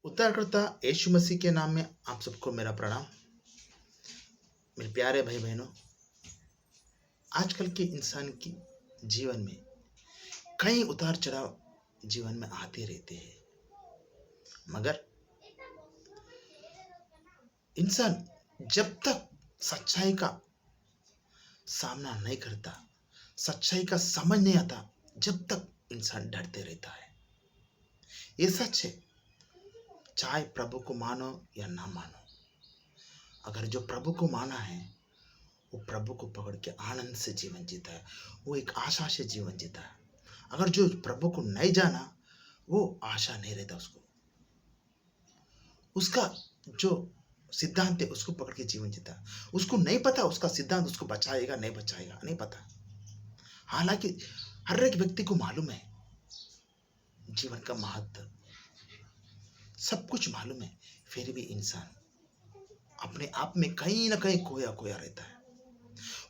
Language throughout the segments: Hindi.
उद्धारकर्ता यीशु मसीह के नाम में आप सबको मेरा प्रणाम। मेरे प्यारे भाई बहनों, आजकल के इंसान की जीवन में कई उतार चढ़ाव जीवन में आते रहते हैं, मगर इंसान जब तक सच्चाई का सामना नहीं करता, सच्चाई का समझ नहीं आता, जब तक इंसान डरते रहता है। ये सच है, चाहे प्रभु को मानो या ना मानो। अगर जो प्रभु को माना है वो प्रभु को पकड़ के आनंद से जीवन जीता है, वो एक आशा से जीवन जीता है। अगर जो प्रभु को नहीं जाना, वो आशा नहीं रहता उसको, उसका जो सिद्धांत है उसको पकड़ के जीवन जीता है। उसको नहीं पता उसका सिद्धांत उसको बचाएगा नहीं बचाएगा, नहीं पता। हालांकि हर एक व्यक्ति को मालूम है जीवन का महत्व, सब कुछ मालूम है, फिर भी इंसान अपने आप में कहीं ना कहीं खोया खोया रहता है।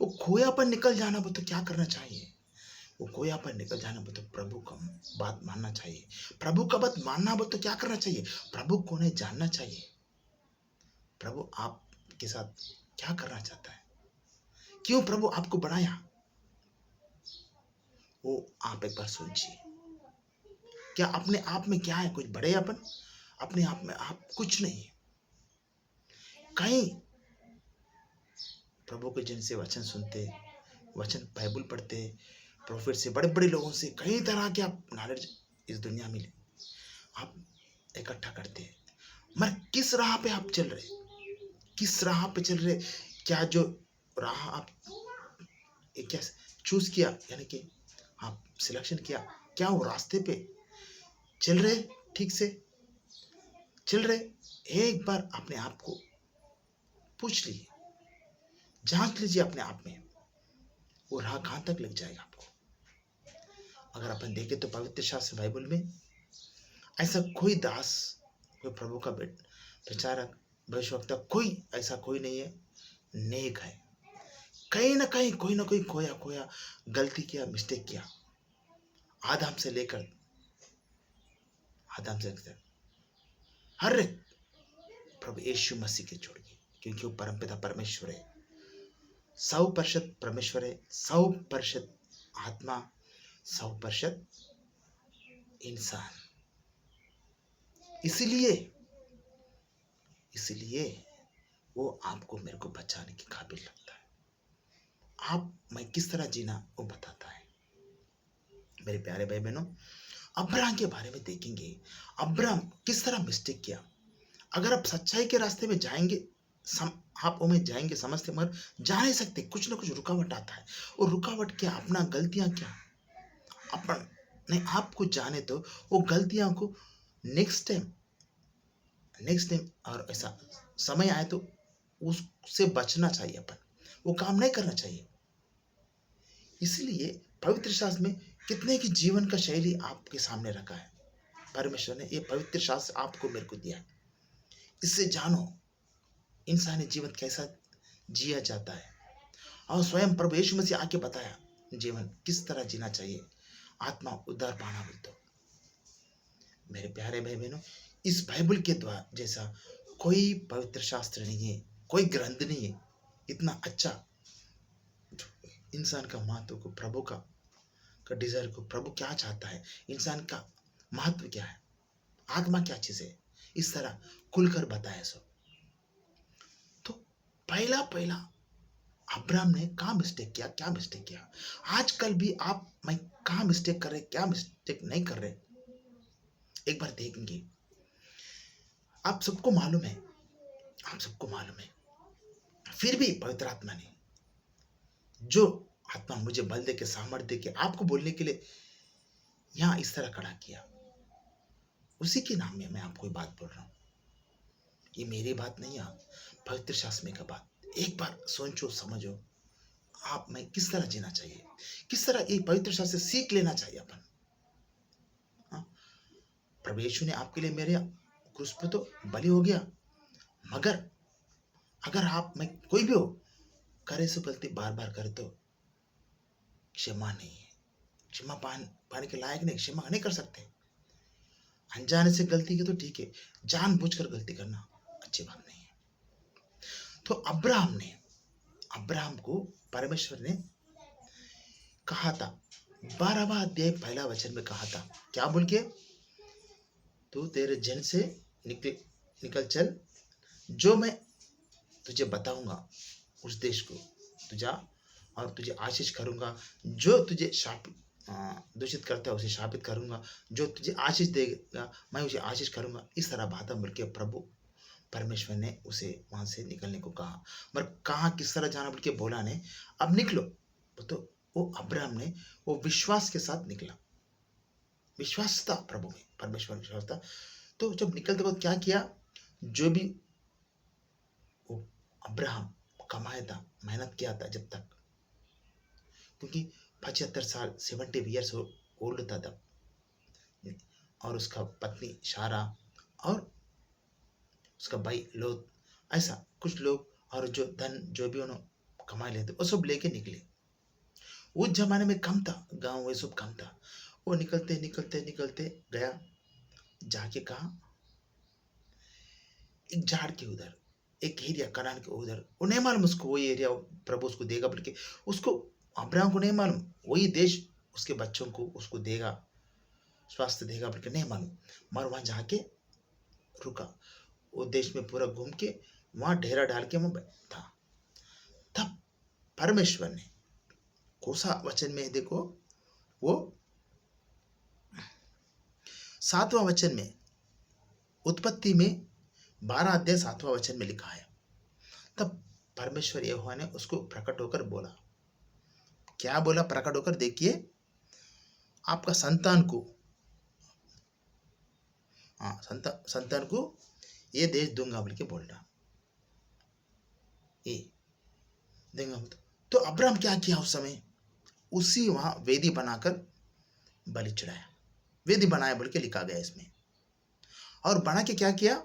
वो खोयापन निकल जाना हो तो क्या करना चाहिए? वो खोयापन निकल जाना हो तो प्रभु का बात मानना चाहिए। प्रभु का बात मानना हो तो क्या करना चाहिए? प्रभु को नहीं जानना चाहिए। प्रभु आपके साथ क्या करना चाहता है, क्यों प्रभु आपको बनाया, वो आप एक बार सोचिए। क्या अपने आप में क्या है? कुछ बड़े अपन अपने आप में आप कुछ नहीं है। कहीं प्रभु के जिनसे वचन सुनते, वचन बाइबल पढ़ते, प्रोफेट से, बड़े बड़े लोगों से कई तरह के आप नॉलेज इस दुनिया में आप इकट्ठा करते हैं, मगर किस राह पे आप चल रहे, किस राह पे चल रहे? क्या जो राह आप क्या चूज किया, यानी कि आप सिलेक्शन किया, क्या वो रास्ते पे चल रहे, ठीक से चल रहे? एक बार अपने आप को पूछ लीजिए, जांच लीजिए अपने आप में, वो राह कहां तक लग जाएगा आपको। अगर अपन देखें तो पवित्र शास्त्र बाइबल में ऐसा कोई दास, कोई प्रभु का प्रचारक, भविष्यवक्ता, कोई ऐसा कोई नहीं है नेक है। कहीं ना कहीं कोई ना कोई खोया खोया गलती किया, मिस्टेक किया। आदम से लेकर हर एक प्रभु यीशु मसीह के छोड़ के, क्योंकि वो परमपिता परमेश्वर है, 100% परमेश्वर है, 100% आत्मा, 100% इंसान। इसलिए वो आपको मेरे को बचाने के काबिल लगता है। मैं किस तरह जीना वो बताता है। मेरे प्यारे भाई बहनों, अब्राहम के बारे में देखेंगे, अब्राहम किस तरह मिस्टेक किया। अगर आप सच्चाई के रास्ते में जाएंगे, आप में जाएंगे समझते, मगर जा नहीं सकते, कुछ ना कुछ रुकावट आता है। और रुकावट क्या? अपना गलतियां क्या अपन नहीं आपको जाने तो वो गलतियां को नेक्स्ट टाइम और ऐसा समय आए तो उससे बचना चाहिए, अपन वो काम नहीं करना चाहिए। इसलिए पवित्र शास्त्र में कितने की जीवन का शैली आपके सामने रखा है। परमेश्वर ने ये पवित्र शास्त्र आपको मेरे को दिया है, इससे जानो इंसानी जीवन कैसा जिया जाता है। और स्वयं प्रभु यीशु मसीह आके बताया जीवन किस तरह जीना चाहिए, आत्मा उद्धार पाना बोल तो। मेरे प्यारे भाई बहनों, इस बाइबल के द्वारा जैसा कोई पवित्र शास्त्र नहीं है, कोई ग्रंथ नहीं है इतना अच्छा इंसान का महत्व को, प्रभु का डिजायर को, प्रभु क्या चाहता है, इंसान का महत्व क्या है, आत्मा क्या चीज है, इस तरह खुलकर बताया सब। तो पहला अब्राहम ने कहाँ मिस्टेक किया, क्या मिस्टेक किया? आजकल भी आप मैं कहाँ मिस्टेक कर रहे, क्या मिस्टेक नहीं कर रहे, एक बार देखेंगे। आप सबको मालूम है, फिर भी पवित्र आत्मा ने जो आत्मा मुझे बल दे के, सामर्थ्य दे के आपको बोलने के लिए यहां इस तरह खड़ा किया, उसी के नाम में मैं आपको बात बोल रहा हूं। ये मेरी बात नहीं है, पवित्र शास्त्र में का बात। एक बार सोचो, समझो, आप मैं किस तरह जीना चाहिए, किस तरह ये पवित्र शास्त्र से सीख लेना चाहिए अपन। प्रभु यीशु ने आपके लिए मेरे क्रूस पे तो बलि हो गया, मगर अगर आप मैं कोई भी हो करे सो गलती बार बार करे तो क्षमा नहीं है, क्षमा पाने के लायक नहीं, क्षमा नहीं कर सकते। अनजाने से गलती की तो ठीक है, जानबूझकर गलती करना अच्छी बात नहीं है। तो अब्राहम को परमेश्वर ने कहा था, 12वां अध्याय 1 वचन में कहा था, क्या बोल के, तू तेरे जन से निकल निकल चल, जो मैं तुझे बताऊंगा उस देश को तू जा, और तुझे आशीष करूंगा। जो तुझे दूषित करता है उसे शापित करूंगा, जो तुझे आशीष देगा मैं उसे आशीष करूंगा। इस तरह बातें बोल के प्रभु परमेश्वर ने उसे वहां से निकलने को कहा। मगर कहा किस तरह जाना बोल के बोला ने, अब निकलो। तो वो अब्राहम ने वो विश्वास के साथ निकला, विश्वास था प्रभु में, परमेश्वर विश्वास था। तो जब निकलते वक्त क्या किया, जो भी वो अब्राहम कमाया था, मेहनत किया था जब तक, क्योंकि 75 साल 70 ईयर्स ओल्ड था तब, और उसका पत्नी शारा और उसका भाई लोत, ऐसा कुछ लोग, और जो धन जो भी उन्होंने कमा लेते वो सब लेके निकले। उस जमाने में कम था, गांव वो सब कम था। वो निकलते निकलते निकलते गया, जाके कहा एक झाड़ के उधर, एक एरिया कनान के उधर, वो नहीं मालूम उसको वही एरिया प्रभु उसको देगा बोल के, उसको अब्राहम को नहीं मालूम वही देश उसके बच्चों को उसको देगा, स्वास्थ्य देगा बोल के नहीं मालूम। मगर वहां जाके रुका, वो देश में पूरा घूम के वहां डेरा डाल के वहां था। तब परमेश्वर ने कोसा वचन में देखो, वो 7वां वचन में, उत्पत्ति में 12 अध्याय 7वां वचन में लिखा है। तब परमेश्वर यहोवा ने उसको प्रकट होकर बोला, क्या बोला प्रकट होकर, देखिए आपका संतान को, हाँ संतान को ये देश दूंगा बोल के बोल रहा, ये देंगे। तो अब्राहम क्या किया उस समय, उसी वहां वेदी बनाकर बलि चढ़ाया, वेदी बनाया बोल के लिखा गया इसमें। और बना के क्या किया,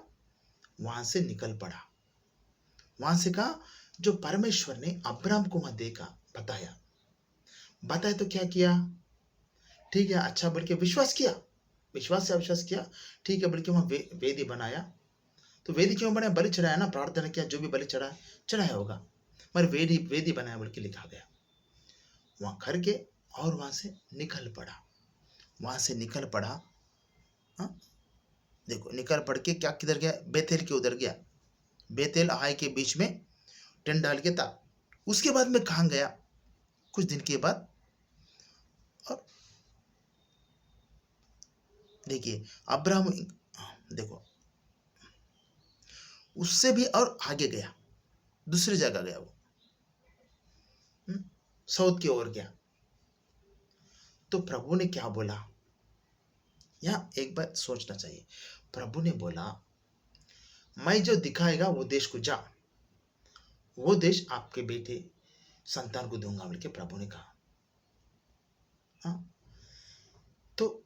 वहां से निकल पड़ा। वहां से कहा, जो परमेश्वर ने अब्राहम को वहां देखा, बताया तो क्या किया, ठीक है अच्छा बोल के विश्वास किया, विश्वास से अविश्वास किया, ठीक है बोल के वहां वेदी बनाया। तो वेदी क्यों बनाया, बलि चढ़ाया ना, प्रार्थना किया, जो भी बलि चढ़ाया होगा, मगर वेदी बनाया बोल के लिखा गया। वहां करके और वहां से निकल पड़ा, वहां से निकल पड़ा। हाँ देखो, निकल पड़ के क्या किधर गया, बेतेल के उधर गया, बेतेल हाय के बीच में टेंट डाल के था। उसके बाद में कहां गया, कुछ दिन के बाद, और देखिए अब्राहम, देखो उससे भी और आगे गया, दूसरी जगह गया, वो साउथ की ओर गया। तो प्रभु ने क्या बोला, यहां एक बार सोचना चाहिए। प्रभु ने बोला, मैं जो दिखाएगा वो देश को जा, वो देश आपके बेटे संतान को दूंगा बोल के प्रभु ने कहा। हाँ? तो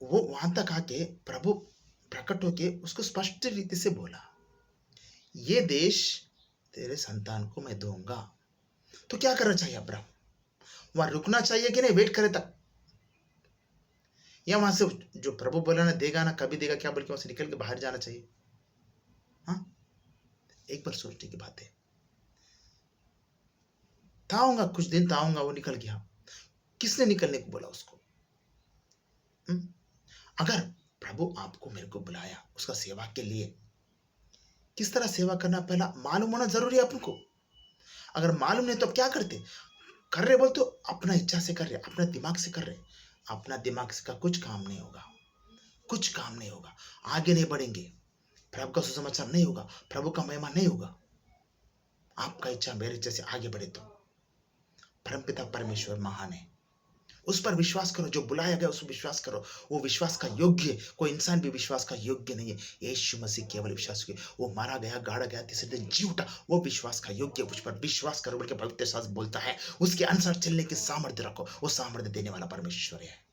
वो वहां तक आके प्रभु प्रकट होके उसको स्पष्ट रीति से बोला, ये देश तेरे संतान को मैं दूंगा। तो क्या करना चाहिए अब्राहम, वहां रुकना चाहिए कि नहीं, वेट करे तक, या वहां से जो प्रभु बोला ना देगा ना कभी देगा क्या बोल के वहां से निकल के बाहर जाना चाहिए। हाँ एक बार सोचने की बात है। ताऊंगा कुछ दिन ताऊंगा, वो निकल गया। किसने निकलने को बोला उसको? अगर प्रभु आपको मेरे को बुलाया उसका सेवा के लिए, किस तरह सेवा करना पहला मालूम होना जरूरी है आपको। अगर मालूम नहीं तो आप क्या करते, कर रहे बोल तो अपना इच्छा से कर रहे, अपना दिमाग से कर रहे, अपना दिमाग से का कुछ काम नहीं होगा, कुछ काम नहीं होगा, आगे नहीं बढ़ेंगे, प्रभु का सुसमाचार नहीं होगा, प्रभु का महिमा नहीं होगा। आपका इच्छा मेरे इच्छा से आगे बढ़े तो परमपिता परमेश्वर महान है, उस पर विश्वास करो, जो बुलाया गया उस पर विश्वास करो। वो विश्वास का योग्य, कोई इंसान भी विश्वास का योग्य नहीं है। यीशु मसीह केवल विश्वास के, वो मारा गया, गाड़ा गया, तीसरे दिन जी उठा, वो विश्वास का योग्य, उस पर विश्वास करो बोल के पवित्र शास्त्र बोलता है। उसके अनुसार चलने की सामर्थ्य रखो, वो सामर्थ्य देने वाला परमेश्वर है।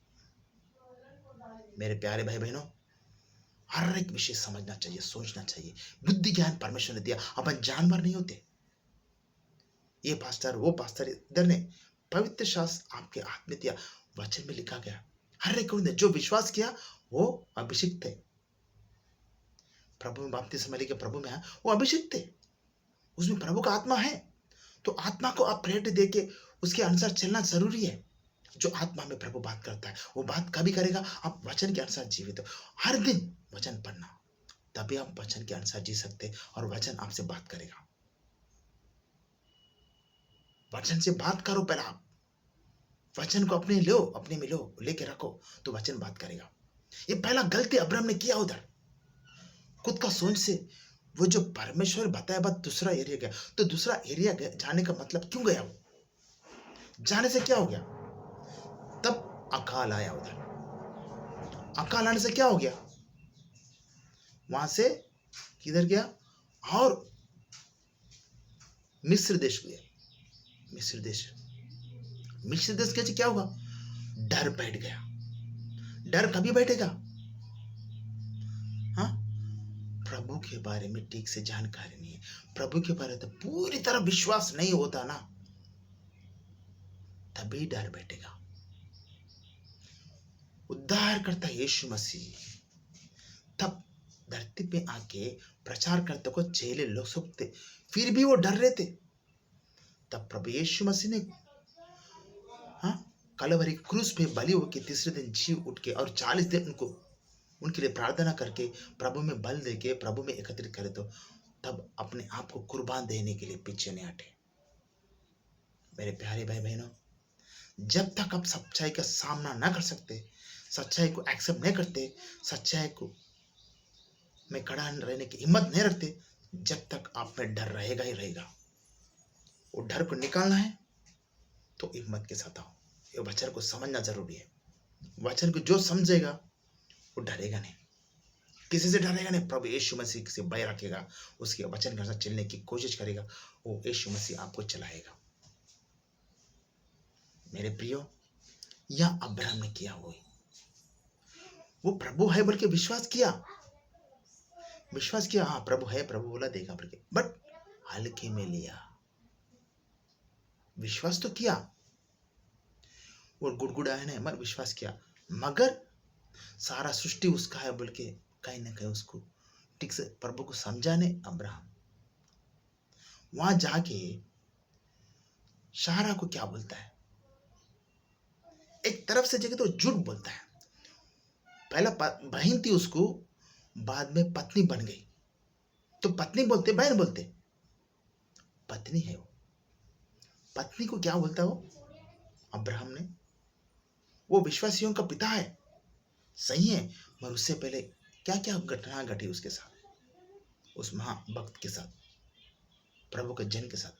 मेरे प्यारे भाई बहनों, हर एक विषय समझना चाहिए, सोचना चाहिए। बुद्धि ज्ञान परमेश्वर ने दिया, अपन जानवर नहीं होते। ये पास्टर वो पास्टर इधर ने, पवित्र शास्त्र आपके हाथ में दिया, वचन में लिखा गया, हर एक ने जो विश्वास किया वो अभिषिक्त थे। प्रभु में बपतिस्मा लेके प्रभु में है, वो अभिषिक्त थे, उसमें प्रभु का आत्मा है। तो आत्मा को आप प्रेरित देके उसके अनुसार चलना जरूरी है। जो आत्मा में प्रभु बात करता है वो बात कभी करेगा, आप वचन के अनुसार जीवित हो। हर दिन वचन पढ़ना, तभी आप वचन के अनुसार जी सकते और वचन आपसे बात करेगा। वचन से बात करो, पहले आप वचन को अपने लो, अपने में लो, लेके रखो, तो वचन बात करेगा। ये पहला गलती अब्राहम ने किया उधर, खुद का सोच से वो जो परमेश्वर बताया बात दूसरा एरिया गया। तो दूसरा एरिया जाने का मतलब क्यों गया? वो जाने से क्या हो गया? तब अकाल आया उधर। अकाल आने से क्या हो गया? वहां से किधर गया? और मिस्र देश गया। मिस्र देश, मिस्र देश कैसे क्या होगा? डर बैठ गया। डर कभी बैठेगा? हाँ, प्रभु के बारे में ठीक से जानकारी नहीं है, प्रभु के बारे में पूरी तरह विश्वास नहीं होता ना, तभी डर बैठेगा। उद्धार करता यीशु मसीह तब धरती पे आके प्रचार करते को चेले लोग सुनते, फिर भी वो डर रहे थे। तब प्रभु यीशु मसीह ने हाँ कलवरी क्रूस पे बलि होके तीसरे दिन जी उठ के और 40 दिन उनके लिए प्रार्थना करके प्रभु में बल देके प्रभु में एकत्रित करे, तो तब अपने आप को कुर्बान देने के लिए पीछे नहीं हटे। मेरे प्यारे भाई बहनों, जब तक आप सच्चाई का सामना ना कर सकते, सच्चाई को एक्सेप्ट नहीं करते, सच्चाई को में खड़ा रहने की हिम्मत नहीं रखते, जब तक आप में डर रहेगा ही रहेगा। वो डर को निकालना है तो हिम्मत के साथ आओ। ये वचन को समझना जरूरी है। वचन को जो समझेगा वो डरेगा नहीं, किसी से डरेगा नहीं। प्रभु यीशु मसीह से भय रखेगा, उसके वचन के साथ चलने की कोशिश करेगा, वो यीशु मसीह आपको चलाएगा। मेरे प्रियो, यह अब्राहम ने किया, वो प्रभु है बोल के विश्वास किया, हाँ प्रभु है, प्रभु बोला देगा बोल के, बट हल्के में लिया। विश्वास तो किया और गुड़गुड़ाया नहीं, मगर विश्वास किया, मगर सारा सृष्टि उसका है बोल के कहीं ना कहीं उसको ठीक से प्रभु को समझाने अब्राहम वहां जाके शारा को क्या बोलता है? एक तरफ से जगह तो झूठ बोलता है। पहला बहन थी उसको, बाद में पत्नी बन गई। तो पत्नी बोलते बहन बोलते, पत्नी है वो। पत्नी को क्या बोलता है वो? अब्राहम ने, वो विश्वासियों का पिता है, सही है, मगर उससे पहले क्या क्या घटना घटी उसके साथ, उस महाभक्त के साथ, प्रभु के जन के साथ।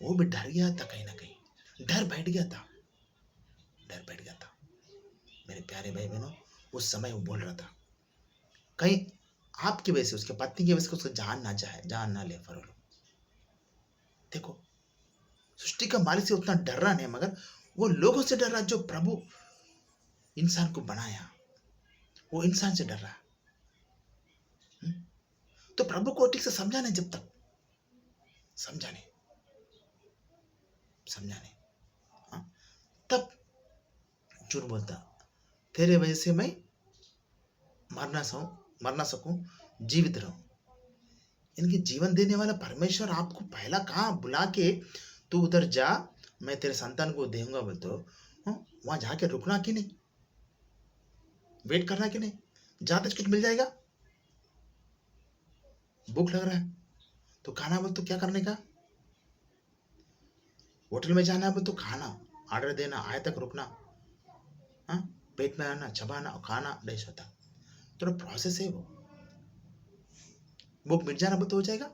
वो भी डर गया था, कहीं ना कहीं डर बैठ गया था, डर बैठ गया था। मेरे प्यारे भाई बहनों, उस समय वो बोल रहा था कहीं आपकी वजह से, उसके पत्नी की वजह से उसको जान ना जाए, जान ना ले फरो। देखो, सृष्टि का मालिक से उतना डर रहा नहीं, मगर वो लोगों से डर रहा जो प्रभु इंसान को बनाया, वो इंसान से डर रहा। तो प्रभु को ठीक से समझाने, जब तक समझाने हाँ, तब झूठ बोलता, तेरे वजह से मैं मरना सकूं, जीवित रहूं। इनके जीवन देने वाला परमेश्वर आपको पहला कहाँ बुला के तू उधर जा, मैं तेरे संतान को दूंगा बोल, तो वहां जाके रुकना कि नहीं, वेट करना कि नहीं? जाते कुछ मिल जाएगा। भूख लग रहा है तो खाना बोल, तो क्या करने का? होटल में जाना है बोल तो खाना ऑर्डर देना, आए तक रुकना, हाँ, पेट में आना, चबाना और खाना डिश होता, थोड़ा प्रोसेस है वो। भूख मिट जाना बोल तो हो जाएगा।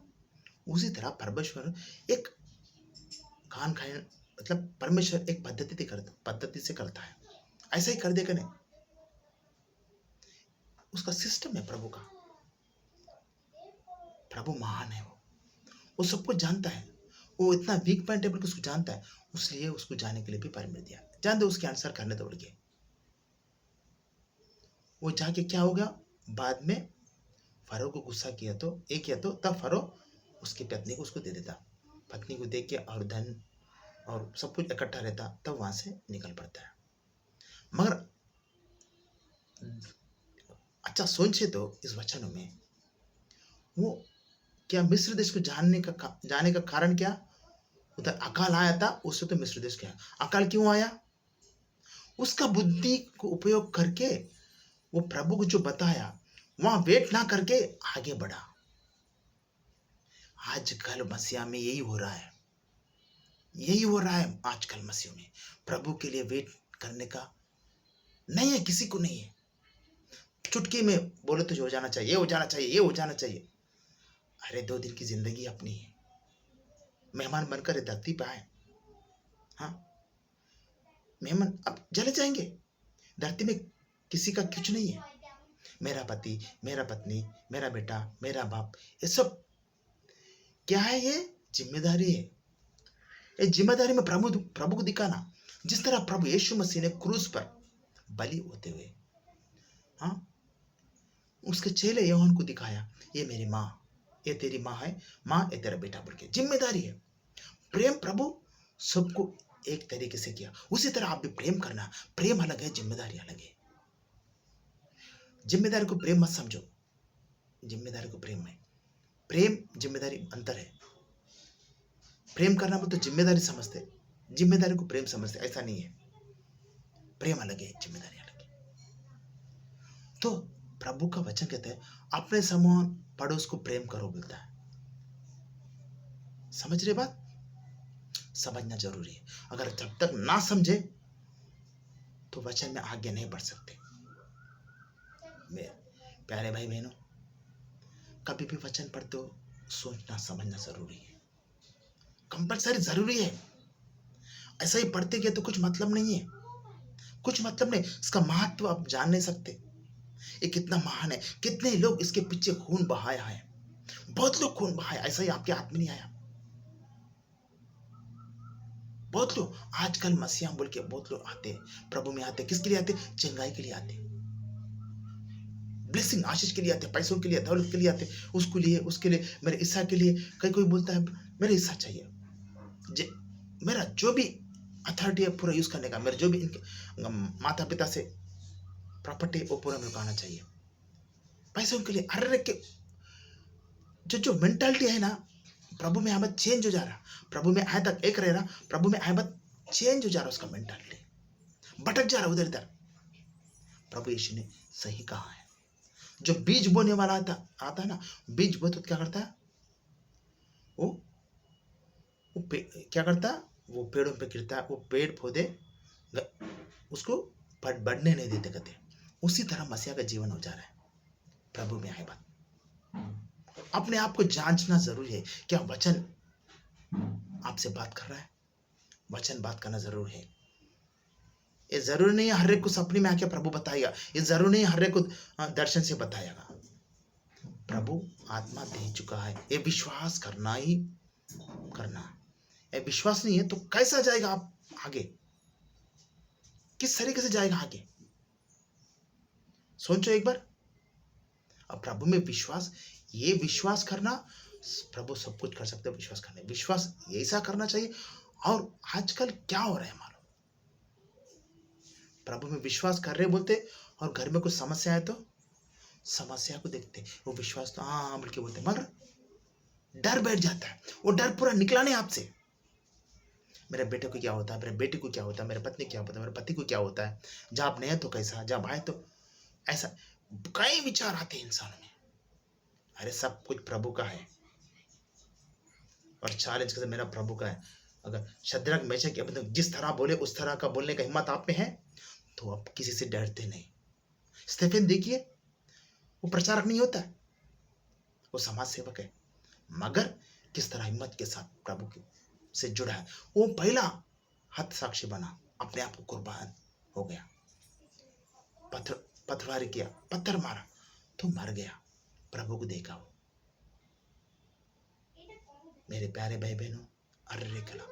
उसी तरह परमेश्वर एक खान खाए, मतलब परमेश्वर एक पद्धति से करता है, ऐसा ही कर देगा नहीं, उसका सिस्टम है प्रभु का। प्रभु महान है, वो सब कुछ जानता है, वो इतना वीक पॉइंट है बल्कि उसको जानता है, इसलिए उसको जाने के लिए भी परमिट दिया। जान दो, उसके आंसर करने दौड़ गए। वो जाके क्या होगा, बाद में फरो को गुस्सा किया तो तब फरो उसकी पत्नी को उसको दे देता, पत्नी को दे के और धन और सब कुछ इकट्ठा रहता, तब वहां से निकल पड़ता है। मगर अच्छा सोचे तो इस वचनों में वो क्या मिस्र देश को जाने का कारण क्या? उधर अकाल आया था, उससे तो मिस्र देश गया। अकाल क्यों आया? उसका बुद्धि को उपयोग करके वो प्रभु को जो बताया वहां वेट ना करके आगे बढ़ा। आजकल मसीहा में यही हो रहा है, यही हो रहा है आजकल मसीह में। प्रभु के लिए वेट करने का नहीं है, किसी को नहीं है। चुटकी में बोले तो हो जाना चाहिए, ये हो जाना चाहिए, ये हो जाना चाहिए। अरे 2 दिन की जिंदगी अपनी है, मेहमान बनकर धरती पे आए। हाँ, मेहमान अब चले जाएंगे। धरती में किसी का कुछ नहीं है। मेरा पति, मेरा पत्नी, मेरा बेटा, मेरा बाप, ये सब क्या है? ये जिम्मेदारी है। ये जिम्मेदारी में प्रभु को दिखाना। जिस तरह प्रभु यीशु मसीह ने क्रूस पर बलि होते हुए, हाँ, उसके चेले यूहन्ना को दिखाया, ये मेरी माँ, ये तेरी माँ है, माँ ये तेरा बेटा, बोल के जिम्मेदारी है। प्रेम प्रभु सबको एक तरीके से किया, उसी तरह आप भी प्रेम करना। प्रेम अलग है, जिम्मेदारी अलग है। जिम्मेदारी को प्रेम मत समझो, जिम्मेदारी को प्रेम में, प्रेम जिम्मेदारी अंतर है। प्रेम करना बोल तो जिम्मेदारी समझते, जिम्मेदारी को प्रेम समझते, ऐसा नहीं है। प्रेम अलग है, जिम्मेदारी अलग है। तो प्रभु का वचन कहते हैं अपने समान पड़ोस को प्रेम करो, बोलता है। समझ रहे बात? समझना जरूरी है। अगर जब तक ना समझे तो वचन में आगे नहीं बढ़ सकते। मेरे प्यारे भाई बहनों, कभी भी वचन पढ़ते हो सोचना समझना जरूरी है, कंपलसरी जरूरी है। ऐसा ही पढ़ते गए तो कुछ मतलब नहीं है, कुछ मतलब नहीं। इसका महत्व आप जान नहीं सकते, ये कितना महान है। कितने लोग इसके पीछे खून बहाया है, बहुत लोग खून बहाया। ऐसा ही आपके हाथ में नहीं आया। बहुत लोग आजकल मसीहा बोल के बहुत लोग आते हैं, प्रभु में आते, किसके लिए आते? चंगाई के लिए आते, ब्लेसिंग आशीष के लिए आते, पैसों के लिए, दौलत के लिए आते, उसके लिए, उसके लिए, मेरे इच्छा के लिए। कहीं कोई बोलता है मेरे इच्छा चाहिए, मेरा जो भी अथॉरिटी है पूरा यूज करने का, मेरे जो भी इनके माता पिता से प्रॉपर्टी वो पूरा मेरे को आना चाहिए, पैसों के लिए। अरे के जो मेंटालिटी है ना, प्रभु में आमद चेंज हो जा रहा। प्रभु में आए तक एक रह रहा, प्रभु में आमद चेंज हो जा रहा, उसका मेंटालिटी भटक जा रहा उधर इधर। प्रभु यीशु ने सही कहा है। जो बीज बोने वाला आता है ना, बीज बो तो क्या करता है वो क्या करता है? वो पेड़ों पे गिरता है, वो पेड़ पौधे उसको बढ़ने नहीं देते कहते। उसी तरह मसीहा का जीवन हो जा रहा है। प्रभु में आए बात, अपने आप को जांचना जरूरी है। क्या वचन आपसे बात कर रहा है? वचन बात करना जरूरी है। ये जरूरी नहीं है हर एक को सपने में आके प्रभु बताएगा, ये जरूरी नहीं है हर एक को दर्शन से बताएगा। प्रभु आत्मा दे चुका है, ये विश्वास करना ही करना। ये विश्वास नहीं है तो कैसा जाएगा आप आगे? किस तरीके से जाएगा आगे? सोचो एक बार। अब प्रभु में विश्वास, ये विश्वास करना, प्रभु सब कुछ कर सकते हैं। विश्वास करने, विश्वास ऐसा करना चाहिए। और आजकल क्या हो रहा है मालूम? प्रभु में विश्वास कर रहे बोलते, और घर में कुछ समस्या है तो समस्या को देखते, वो विश्वास तो हाँ बोल के बोलते, मगर डर बैठ जाता है। वो डर पूरा निकला नहीं आपसे। मेरे बेटे को क्या होता है, मेरे बेटी को क्या होता है, मेरे पत्नी क्या होता है, मेरे पति को क्या होता है, जब नहीं है तो कैसा, जब आए तो ऐसा, कई विचार आते हैं इंसान में। अरे सब कुछ प्रभु का है, और चैलेंज कैसे मेरा प्रभु का है। अगर शद्रक मेशक के मतलब जिस तरह बोले उस तरह का बोलने का हिम्मत आप में है तो आप किसी से डरते नहीं। स्टेफन देखिए, वो प्रचारक नहीं होता है, वो समाज सेवक है, मगर किस तरह हिम्मत के साथ प्रभु से जुड़ा है। वो पहला हद साक्षी बना, अपने आप को कुर्बान हो गया, पथरवारी किया, पत्थर मारा तो मर गया, प्रभु को देखा वो। मेरे प्यारे भाई बहनों, अरे खला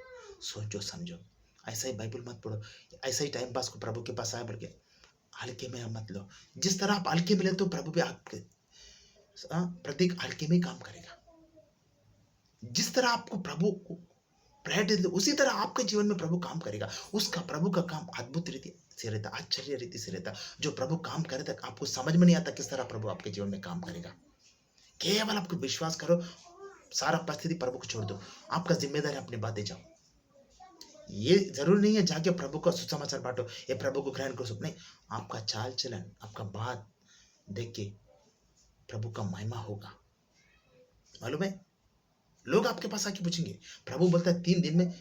सोचो समझो। ऐसा ही बाइबल मत पढ़ो, ऐसा ही टाइम पास को प्रभु के पास आए बोल के हल्के में मत लो। जिस तरह आप हल्के में ले तो प्रभु भी आपके प्रतीक हल्के में काम करेगा। जिस तरह आपको प्रभु को प्रायोरिटी दे, उसी तरह आपके जीवन में प्रभु काम करेगा। उसका प्रभु का काम अद्भुत रीति से रहता, आश्चर्य रीति से रहता। जो प्रभु काम करे तक आपको समझ में नहीं आता किस तरह प्रभु आपके जीवन में काम करेगा। केवल आपको विश्वास करो, सारा परिस्थिति प्रभु को छोड़ दो, आपका जिम्मेदारी अपनी बातें जाओ। ये जरूरी नहीं है जाके प्रभु का सुसमाचार बांटो, ये प्रभु को ग्रहण करो, नहीं। आपका चाल चलन, आपका बात देख के प्रभु का महिमा होगा। मालूम है, लोग आपके पास आके पूछेंगे, प्रभु बोलता है 3 दिन में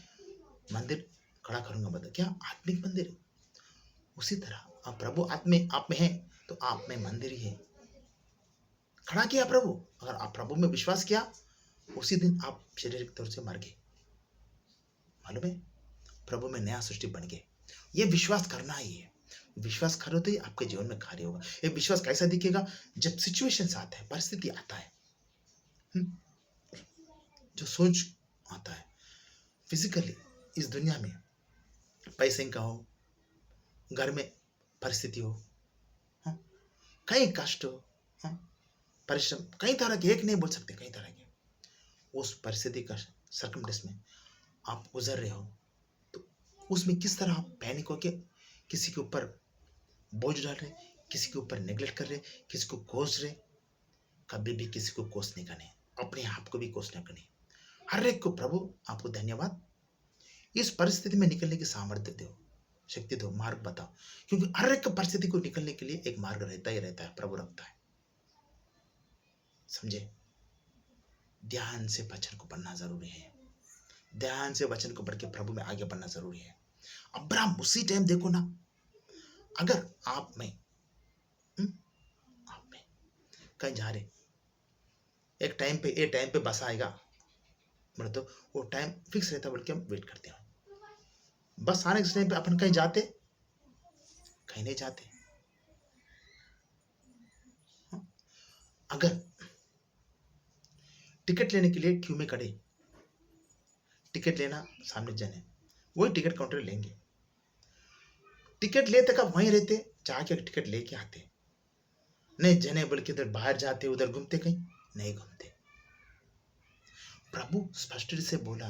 मंदिर खड़ा करूंगा। बता क्या आत्मिक मंदिर है? उसी तरह आप प्रभु आत्मे आप में है तो आप में मंदिर ही है। खड़ा किया प्रभु, अगर आप प्रभु में विश्वास किया उसी दिन आप शारीरिक तौर से मर गए। मालूम है, प्रभु में नया सृष्टि बन गए। ये विश्वास करना ही है। विश्वास करो तो ही आपके जीवन में कार्य होगा। ये विश्वास कैसा दिखेगा? जब सिचुएशंस आता है, परिस्थिति आता है, जो सोच आता है फिजिकली इस दुनिया में, पैसे का हो, घर में परिस्थिति हो, कई कष्ट हो, परिश्रम, कई तरह के, एक नहीं बोल सकते, कई तरह के। उस परिस्थिति का सर्कमस्टेंस में आप गुजर रहे हो तो उसमें किस तरह आप पैनिक होके किसी के ऊपर बोझ डाल रहे, किसी के ऊपर नेग्लेक्ट कर रहे, किसी को कोस रहे। कभी भी किसी को कोसने का नहीं, अपने आप को भी कोसने का नहीं। हर एक को प्रभु आपको धन्यवाद, इस परिस्थिति में निकलने की सामर्थ्य दो, शक्ति दो, मार्ग बताओ। क्योंकि हर एक परिस्थिति को निकलने के लिए एक मार्ग रहता ही रहता है, प्रभु रखता है। समझे? ध्यान से वचन को पढ़ना जरूरी है, ध्यान से वचन को पढ़ के प्रभु में आगे बढ़ना जरूरी है। अब्राहम उसी टाइम देखो ना, अगर आप में कहीं जा रहे, एक टाइम पे ये टाइम पे बस आएगा, मतलब वो टाइम फिक्स रहता, बोल के हम वेट करते हैं। बस आने के टाइम पे अपन कहीं जाते, कहीं नहीं जाते। अगर टिकट लेने के लिए क्यू में खड़े, टिकट लेना सामने जने, वही टिकट काउंटर लेंगे। टिकट लेते कब वहीं रहते, जाके टिकट लेके आते, नहीं जने बोल के इधर बाहर जाते, उधर घूमते, कहीं नहीं घूमते। प्रभु स्पष्ट से बोला,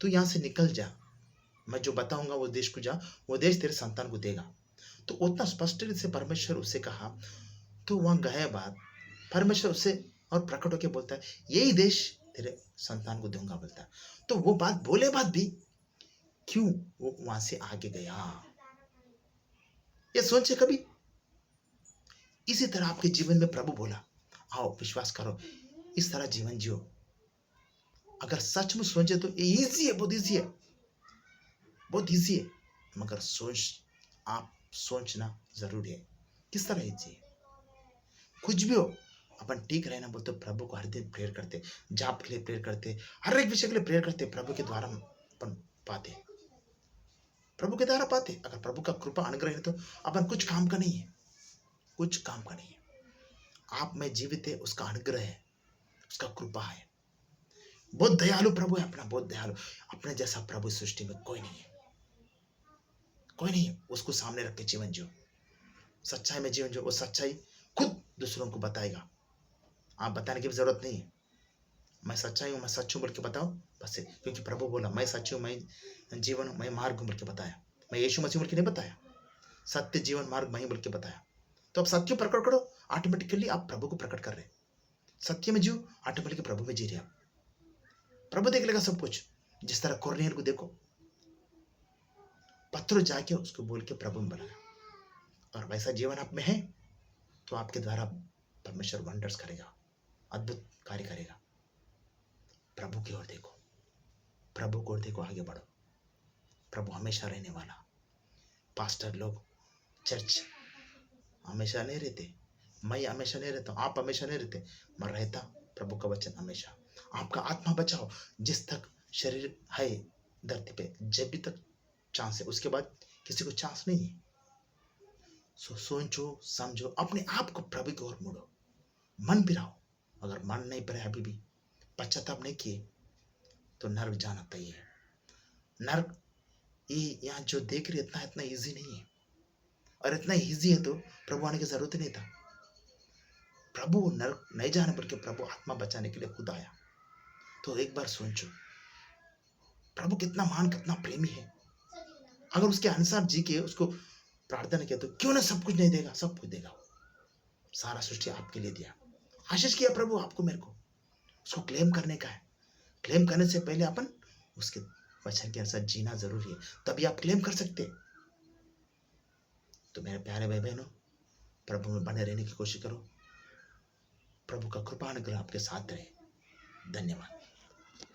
तू यहां से निकल जा, मैं जो बताऊंगा वो देश को जा, वो देश तेरे संतान को देगा। तो उतना स्पष्ट से परमेश्वर उससे कहा, तो वहां गए बाद परमेश्वर उससे और प्रकट होकर बोलता है, यही देश तेरे संतान को दूंगा बोलता है। तो वो बात बोले बाद भी क्यों वो वहां से आगे गया, ये सोचे कभी? इसी तरह आपके जीवन में प्रभु बोला, आओ विश्वास करो, इस तरह जीवन जियो। अगर सच में सोचे तो ये इजी है, बहुत इजी है, बहुत इजी है, मगर आप सोचना जरूरी है। किस तरह इजी है? कुछ भी हो, अपन ठीक रहना बोलते प्रभु को हर दिन प्रेयर करते, जाप के लिए प्रेयर करते, हर एक विषय के लिए प्रेयर करते, प्रभु के द्वारा अपन पाते, प्रभु के द्वारा पाते। अगर प्रभु का कृपा अनुग्रह है तो अपन कुछ काम का नहीं है, कुछ काम का नहीं है। आप में जीवित है, उसका अनुग्रह है, उसका कृपा है। बहुत दयालु प्रभु है अपना, बहुत दयालु। अपने जैसा प्रभु सृष्टि में कोई नहीं है, कोई नहीं है। उसको सामने रख के जीवन जियो, सच्चाई में जीवन जियो। वो सच्चाई खुद दूसरों को बताएगा, आप बताने की भी जरूरत नहीं है। मैं सच्चाई हूँ, मैं सच हूँ बोल के बताओ बस। क्योंकि प्रभु बोला, मैं सच हूँ, मैं जीवन हूँ, मैं मार्ग हूँ बोल के बताया। मैं यीशु मसीह बोल के नहीं बताया, सत्य जीवन मार्ग मैं बोल के बताया। तो आप सत्य प्रकट करो, ऑटोमेटिकली आप प्रभु को प्रकट कर रहे। सत्य में जियो, ऑटोमेटिकली प्रभु में जी रहे आप। प्रभु देख लेगा सब कुछ। जिस तरह कोर्नियल को देखो, पत्थर जाके उसको बोल के प्रभु में बनाया, और वैसा जीवन आप में है तो आपके द्वारा परमेश्वर वंडर्स करेगा, अद्भुत कार्य करेगा। प्रभु की ओर देखो, प्रभु की ओर देखो, आगे बढ़ो। प्रभु हमेशा रहने वाला। पास्टर लोग, चर्च हमेशा नहीं रहते, मैं हमेशा नहीं रहता, आप हमेशा नहीं रहते, मैं रहता प्रभु का वचन हमेशा। आपका आत्मा बचाओ, जिस तक शरीर है धरती पे, जब भी तक चांस है, उसके बाद किसी को चांस नहीं है। सोचो, समझो, अपने आप को प्रभु की ओर मुड़ो, मन फिराओ। अगर मन नहीं फिरे, अभी भी पश्चाताप नहीं किए तो नर्क जाना तय है। नर्क ये यहाँ जो देख रहे इतना इजी नहीं है, और इतना इजी है तो प्रभु आने की जरूरत ही नहीं था। प्रभु नर्क नहीं जाने बल्कि प्रभु आत्मा बचाने के लिए खुद आया। तो एक बार सोचो, प्रभु कितना महान, कितना प्रेमी है। अगर उसके अनुसार जी के उसको प्रार्थना किया तो क्यों ना सब कुछ नहीं देगा, सब कुछ देगा। सारा सृष्टि आपके लिए दिया, आशीष किया प्रभु आपको मेरे को, उसको क्लेम करने का है। क्लेम करने से पहले अपन उसके वचन के अनुसार जीना जरूरी है, तभी आप क्लेम कर सकते हैं। तो मेरे प्यारे भाई बहनों, प्रभु में बने रहने की कोशिश करो। प्रभु का कृपा अनुग्रह आपके साथ रहे। धन्यवाद।